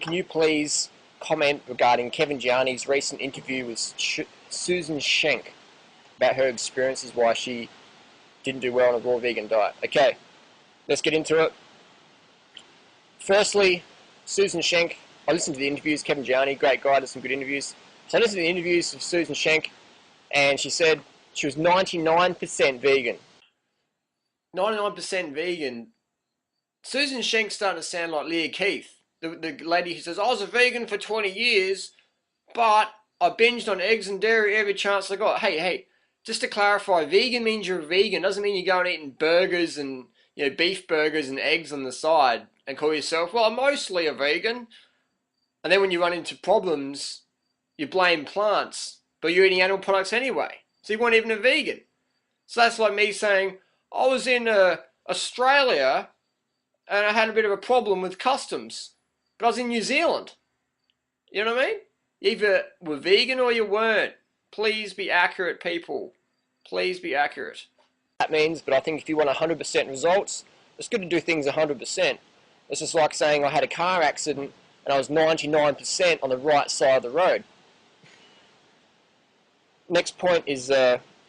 can you please comment regarding Kevin Gianni's recent interview with Susan Schenk about her experiences, why she didn't do well on a raw vegan diet? Okay, let's get into it. Firstly, Susan Schenk, I listened to the interviews. Kevin Gianni, great guy, does some good interviews. So I listened to the interviews of Susan Schenk, and she said she was 99% vegan. 99% vegan. Susan Schenk's starting to sound like Leah Keith, the lady who says, I was a vegan for 20 years, but I binged on eggs and dairy every chance I got. Hey, just to clarify, vegan means you're a vegan. Doesn't mean you're going and eating burgers and, beef burgers and eggs on the side and call yourself, well, I'm mostly a vegan. And then when you run into problems, you blame plants, but you're eating animal products anyway. So you weren't even a vegan. So that's like me saying, I was in Australia and I had a bit of a problem with customs, but I was in New Zealand. You know what I mean? You either were vegan or you weren't. Please be accurate, people. Please be accurate. That means, but I think if you want 100% results, it's good to do things 100%. It's just like saying I had a car accident and I was 99% on the right side of the road. Next point is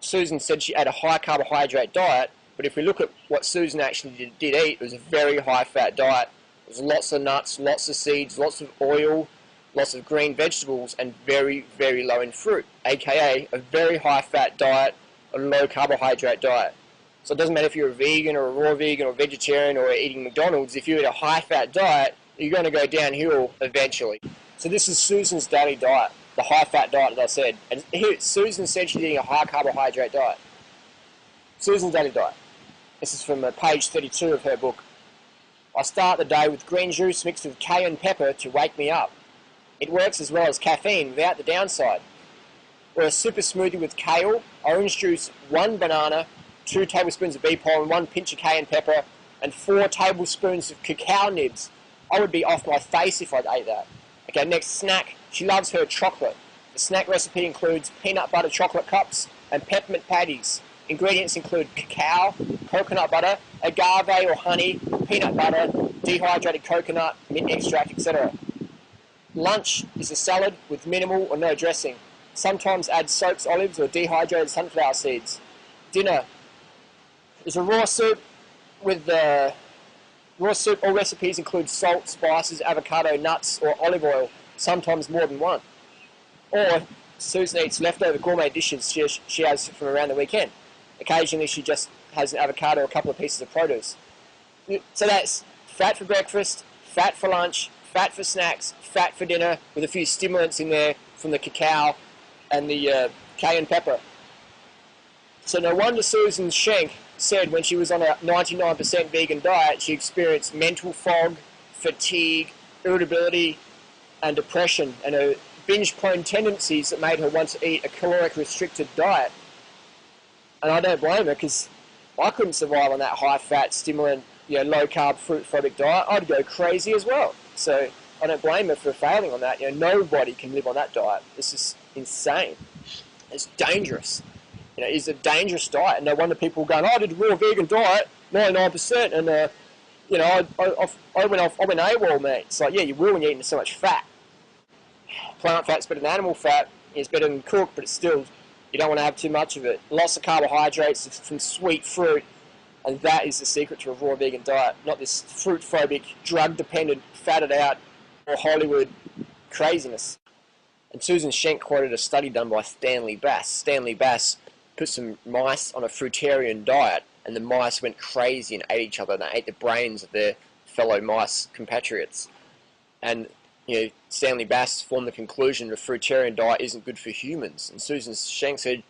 Susan said she had a high carbohydrate diet, but if we look at what Susan actually did eat, it was a very high fat diet. There was lots of nuts, lots of seeds, lots of oil, lots of green vegetables, and very, very low in fruit, aka a very high fat diet, a low carbohydrate diet. So it doesn't matter if you're a vegan or a raw vegan or vegetarian or eating McDonald's, if you eat a high fat diet, you're going to go downhill eventually. So this is Susan's daily diet, the high fat diet that I said. And here, Susan said she's eating a high carbohydrate diet. Susan's daily diet. This is from page 32 of her book. I start the day with green juice mixed with cayenne pepper to wake me up. It works as well as caffeine without the downside. Or a super smoothie with kale, orange juice, 1 banana, 2 tablespoons of bee pollen, 1 pinch of cayenne pepper, and 4 tablespoons of cacao nibs. I would be off my face if I'd ate that. Okay, next snack. She loves her chocolate. The snack recipe includes peanut butter chocolate cups and peppermint patties. Ingredients include cacao, coconut butter, agave or honey, peanut butter, dehydrated coconut, mint extract, etc. Lunch is a salad with minimal or no dressing. Sometimes add soaked olives or dehydrated sunflower seeds. Dinner is a raw soup with raw soup. All recipes include salt, spices, avocado, nuts, or olive oil, sometimes more than one. Or Susan eats leftover gourmet dishes she has from around the weekend. Occasionally she just has an avocado or a couple of pieces of produce. So that's fat for breakfast, fat for lunch, fat for snacks, fat for dinner, with a few stimulants in there from the cacao and the cayenne pepper. So no wonder Susan Schenk said when she was on a 99% vegan diet, she experienced mental fog, fatigue, irritability, and depression, and her binge-prone tendencies that made her want to eat a caloric-restricted diet. And I don't blame her, because I couldn't survive on that high-fat, stimulant, low-carb, fruit-phobic diet. I'd go crazy as well. So I don't blame her for failing on that. Nobody can live on that diet. This is insane. It's dangerous. It's a dangerous diet, and no wonder people going, I did a raw vegan diet, 99%, and I went AWOL, mate. It's like, yeah, you will when you're eating so much fat. Plant fat's better than animal fat. It's better than cooked, but it's still, you don't want to have too much of it. Lots of carbohydrates from sweet fruit, and that is the secret to a raw vegan diet, not this fruit-phobic, drug-dependent, fatted out, or Hollywood craziness. And Susan Schenk quoted a study done by Stanley Bass. Stanley Bass put some mice on a fruitarian diet, and the mice went crazy and ate each other, and they ate the brains of their fellow mice compatriots. And Stanley Bass formed the conclusion that a fruitarian diet isn't good for humans. And Susan Schenk said,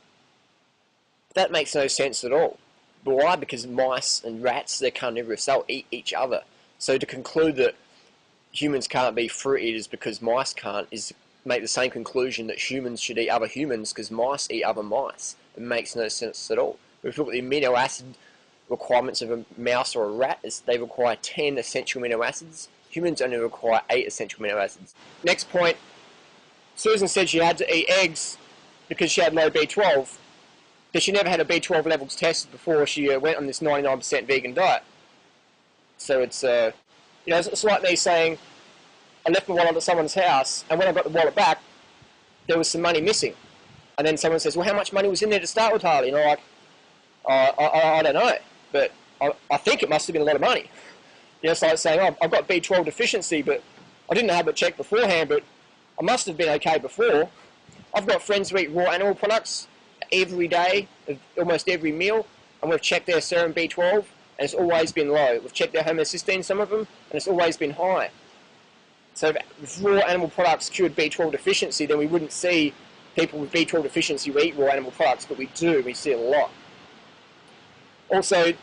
that makes no sense at all. But why? Because mice and rats, they're carnivorous, they'll eat each other. So to conclude that humans can't be fruit eaters because mice can't is make the same conclusion that humans should eat other humans because mice eat other mice. It makes no sense at all. If you look at the amino acid requirements of a mouse or a rat, they require 10 essential amino acids. Humans only require 8 essential amino acids. Next point, Susan said she had to eat eggs because she had low B12, but she never had her B12 levels tested before she went on this 99% vegan diet. So it's, it's like me saying, I left my wallet at someone's house, and when I got the wallet back, there was some money missing. And then someone says, well, how much money was in there to start with, Harley? And I'm like, I don't know, but I think it must have been a lot of money. You know, it's like saying, oh, I've got B12 deficiency, but I didn't have it checked beforehand, but I must have been okay before. I've got friends who eat raw animal products every day, almost every meal, and we've checked their serum B12, and it's always been low. We've checked their homocysteine, some of them, and it's always been high. So if raw animal products cured B12 deficiency, then we wouldn't see people with B12 deficiency who eat raw animal products, but we do. We see it a lot. Also,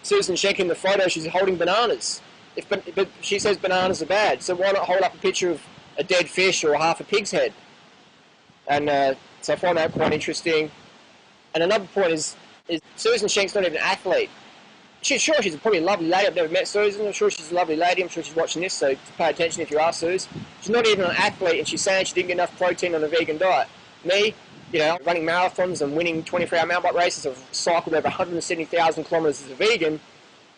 Susan Schenk in the photo, she's holding bananas. But she says bananas are bad, so why not hold up a picture of a dead fish or half a pig's head? And so I find that quite interesting. And another point is Susan Schenk's not even an athlete. She's probably a lovely lady. I've never met Susan. I'm sure she's a lovely lady. I'm sure she's watching this, so pay attention if you are, Suze. She's not even an athlete, and she's saying she didn't get enough protein on a vegan diet. Me, you know, running marathons and winning 24-hour mountain bike races, I've cycled over 170,000 kilometres as a vegan.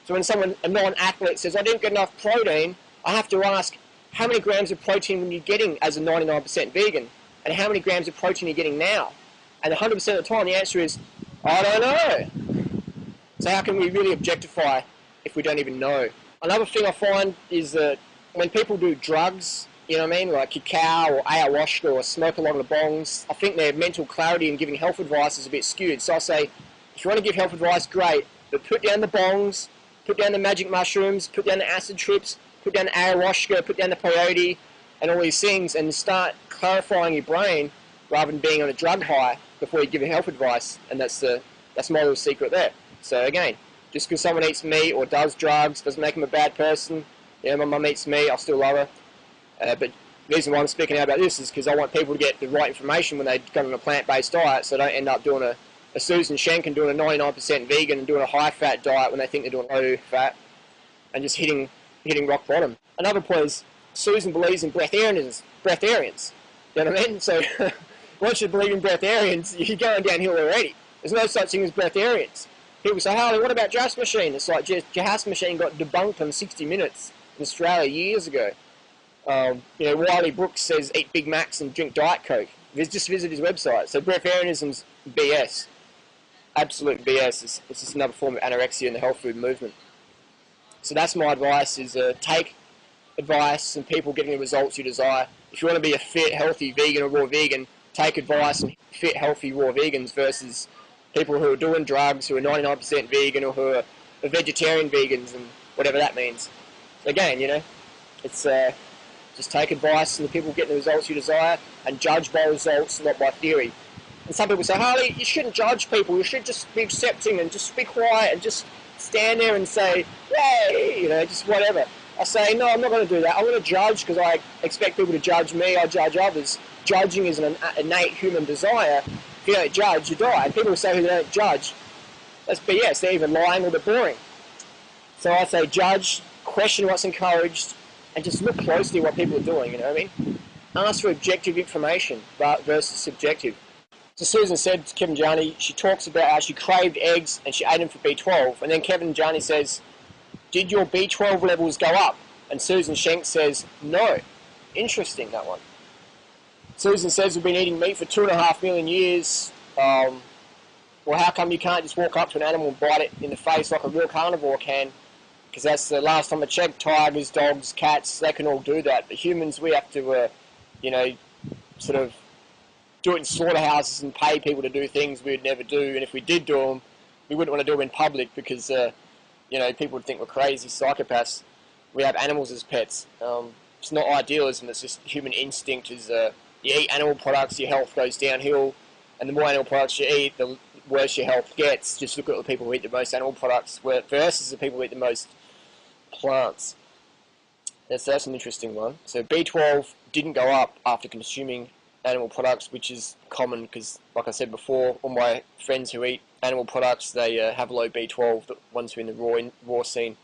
So when a non-athlete says, I didn't get enough protein, I have to ask, how many grams of protein were you getting as a 99% vegan? And how many grams of protein are you getting now? And 100% of the time, the answer is, I don't know. So how can we really objectify if we don't even know? Another thing I find is that when people do drugs, you know what I mean, like cacao or ayahuasca or smoke a lot of the bongs, I think their mental clarity in giving health advice is a bit skewed. So I say, if you want to give health advice, great, but put down the bongs, put down the magic mushrooms, put down the acid trips, put down the ayahuasca, put down the peyote, and all these things, and start clarifying your brain rather than being on a drug high before you give health advice. And that's my little secret there. So again, just because someone eats meat or does drugs doesn't make them a bad person. Yeah, my mum eats meat, I still love her. But the reason why I'm speaking out about this is because I want people to get the right information when they go on a plant-based diet, so they don't end up doing a Susan Schenk and doing a 99% vegan and doing a high-fat diet when they think they're doing low-fat and just hitting rock bottom. Another point is Susan believes in breatharians. You know what I mean? So once you believe in breatharians, you're going downhill already. There's no such thing as breatharians. People say, Harley, what about Jahas Machine? It's like Jahas Machine got debunked on 60 Minutes in Australia years ago. You know, Wiley Brooks says eat Big Macs and drink Diet Coke. Just visit his website. So breatharianism's BS. Absolute BS. It's just another form of anorexia in the health food movement. So that's my advice, is take advice and people getting the results you desire. If you want to be a fit, healthy vegan or raw vegan, take advice and fit, healthy, raw vegans versus people who are doing drugs, who are 99% vegan or who are vegetarian vegans and whatever that means. So again, you know, it's just take advice from the people getting the results you desire and judge by results, not by theory. And some people say, Harley, you shouldn't judge people. You should just be accepting and just be quiet and just stand there and say, yay, you know, just whatever. I say, no, I'm not going to do that. I'm going to judge because I expect people to judge me. I judge others. Judging is an innate human desire. If you don't judge, you die. And people say who don't judge, that's BS. They're either lying or they're boring. So I say judge, question what's encouraged, and just look closely at what people are doing, you know what I mean? Ask for objective information versus subjective. So Susan said to Kevin Jani, she talks about how she craved eggs and she ate them for B12. And then Kevin Jani says, did your B12 levels go up? And Susan Schenk says, no. Interesting, that one. Susan says we've been eating meat for 2.5 million years. Well, how come you can't just walk up to an animal and bite it in the face like a real carnivore can? Because that's the last time I checked, tigers, dogs, cats, they can all do that. But humans, we have to, you know, sort of do it in slaughterhouses and pay people to do things we would never do. And if we did do them, we wouldn't want to do them in public because, you know, people would think we're crazy psychopaths. We have animals as pets. It's not idealism, it's just human instinct is you eat animal products, your health goes downhill. And the more animal products you eat, the worse your health gets. Just look at the people who eat the most animal products versus the people who eat the most plants. That's an interesting one. So B12 didn't go up after consuming animal products, which is common because, like I said before, all my friends who eat animal products, they have low B12, the ones who are in the raw scene.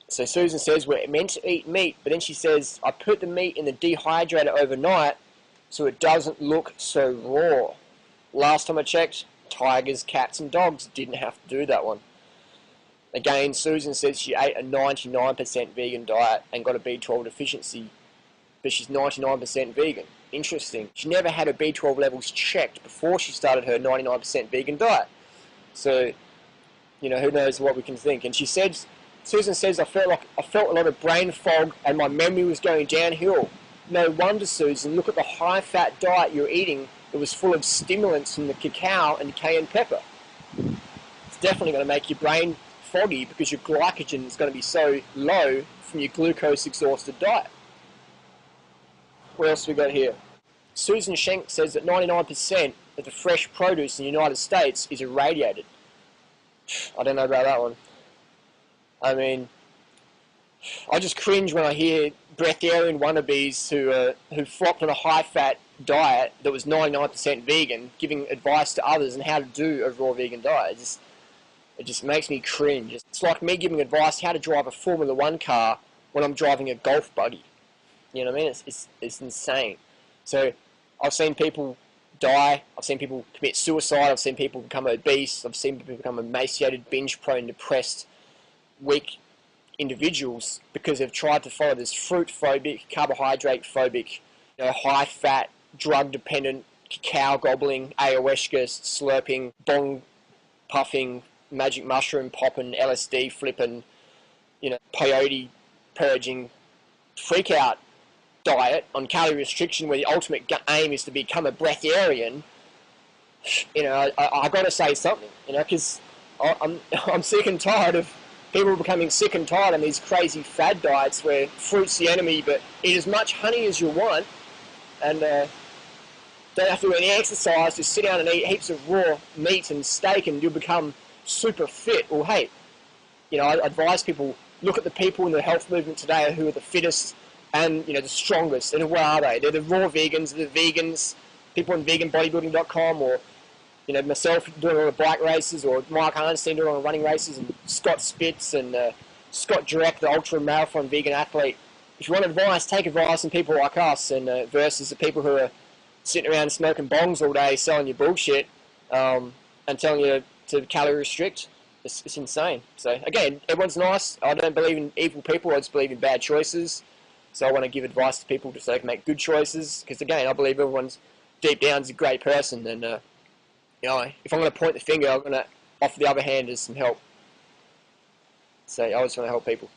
So Susan says we're meant to eat meat, but then she says, I put the meat in the dehydrator overnight so it doesn't look so raw. Last time I checked, tigers, cats and dogs didn't have to do that one. Again, Susan says she ate a 99% vegan diet and got a B12 deficiency, but she's 99% vegan. Interesting. She never had her B12 levels checked before she started her 99% vegan diet. So, you know, who knows what we can think. And she says, Susan says, I felt a lot of brain fog and my memory was going downhill. No wonder, Susan. Look at the high-fat diet you're eating. It was full of stimulants from the cacao and cayenne pepper. It's definitely going to make your brain foggy because your glycogen is going to be so low from your glucose-exhausted diet. What else we got here? Susan Schenk says that 99% of the fresh produce in the United States is irradiated. I don't know about that one. I mean, I just cringe when I hear breatharian wannabes who flopped on a high-fat diet that was 99% vegan, giving advice to others on how to do a raw vegan diet. It just makes me cringe. It's like me giving advice how to drive a Formula 1 car when I'm driving a golf buggy. You know what I mean? It's insane. So I've seen people die. I've seen people commit suicide. I've seen people become obese. I've seen people become emaciated, binge-prone, depressed, weak individuals because they've tried to follow this fruit-phobic, carbohydrate-phobic, you know, high-fat, drug-dependent, cacao-gobbling, ayahuasca slurping, bong puffing, magic mushroom popping, LSD flipping, you know, peyote purging, freak-out diet on calorie restriction where the ultimate aim is to become a breatharian. You know, I got to say something, you know, because I'm sick and tired of people becoming sick and tired on these crazy fad diets where fruit's the enemy, but eat as much honey as you want and don't have to do any exercise, just sit down and eat heaps of raw meat and steak and you'll become super fit. Well, hey, you know, I advise people, look at the people in the health movement today who are the fittest and, you know, the strongest. And what are they? They're the raw vegans, the vegans, people on veganbodybuilding.com, or, you know, myself doing all the bike races, or Mike Arnstein doing all the running races, and Scott Spitz and Scott Jurek, the ultra marathon vegan athlete. If you want advice, take advice from people like us, and versus the people who are sitting around smoking bongs all day, selling you bullshit, and telling you to calorie restrict. It's insane. So again, everyone's nice. I don't believe in evil people. I just believe in bad choices. So I want to give advice to people so they can make good choices. Because again, I believe everyone's deep down is a great person. And you know, if I'm going to point the finger, I'm going to offer the other hand as some help. So I just want to help people.